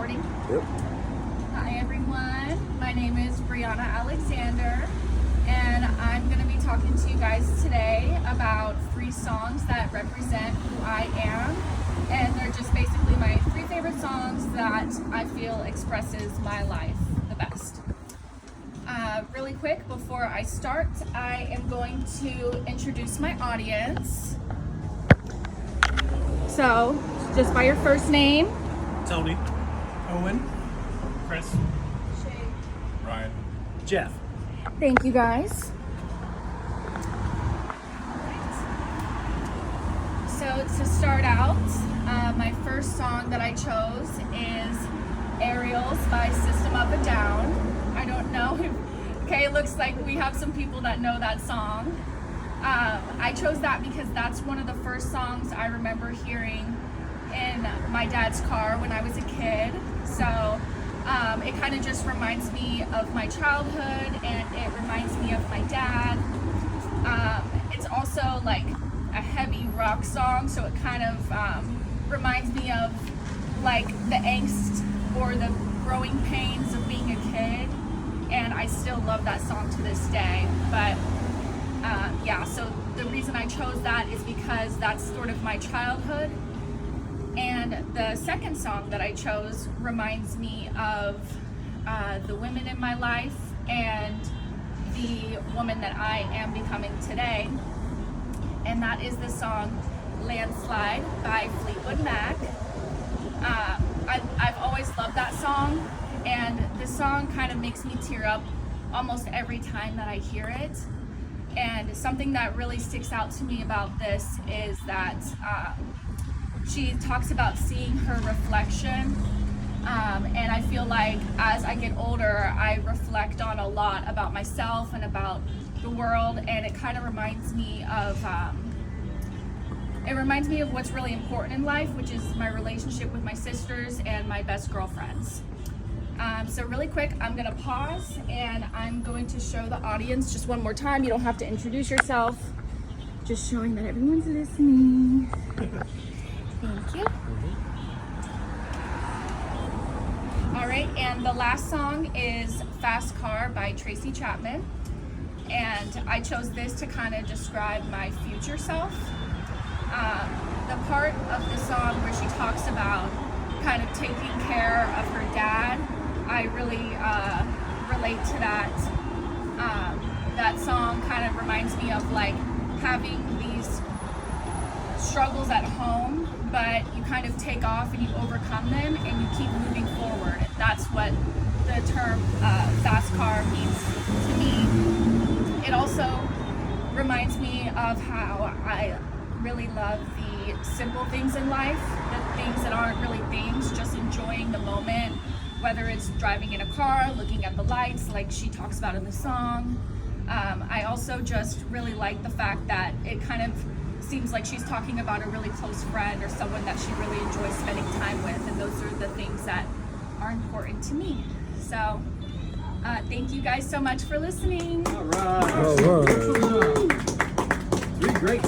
Recording? Yep. Hi everyone, my name is Brianna Alexander, and I'm going to be talking to you guys today about 3 songs that represent who I am, and they're just basically my 3 favorite songs that I feel expresses my life the best. Really quick, before I start, I am going to introduce my audience. So, just by your first name. Tony, Owen, Chris, Shay. Ryan, Jeff. Thank you guys. So to start out, my first song that I chose is Aerials by System of a Down. I don't know if, okay, it looks like we have some people that know that song. I chose that because that's one of the first songs I remember hearing in my dad's car when I was a kid. So it kind of just reminds me of my childhood, and it reminds me of my dad. It's also like a heavy rock song, so it kind of reminds me of like the angst or the growing pains of being a kid, and I still love that song to this day. But yeah, so the reason I chose that is because that's sort of my childhood. And the second song that I chose reminds me of the women in my life and the woman that I am becoming today. And that is the song Landslide by Fleetwood Mac. I've always loved that song, and this song kind of makes me tear up almost every time that I hear it. And something that really sticks out to me about this is that she talks about seeing her reflection, and I feel like as I get older, I reflect on a lot about myself and about the world, and it kind of reminds me of what's really important in life, which is my relationship with my sisters and my best girlfriends. So really quick, I'm gonna pause and I'm going to show the audience just one more time. You don't have to introduce yourself, just showing that everyone's listening. Thank you. All right, and the last song is Fast Car by Tracy Chapman. And I chose this to kind of describe my future self. The part of the song where she talks about kind of taking care of her dad, I really relate to that. That song kind of reminds me of like having these struggles at home, but you kind of take off and you overcome them and you keep moving forward. That's what the term fast car means to me. It also reminds me of how I really love the simple things in life, the things that aren't really things, just enjoying the moment, whether it's driving in a car, looking at the lights like she talks about in the song. I also just really like the fact that it kind of seems like she's talking about a really close friend or someone that she really enjoys spending time with, and those are the things that are important to me. So thank you guys so much for listening. All right. All right. You're great.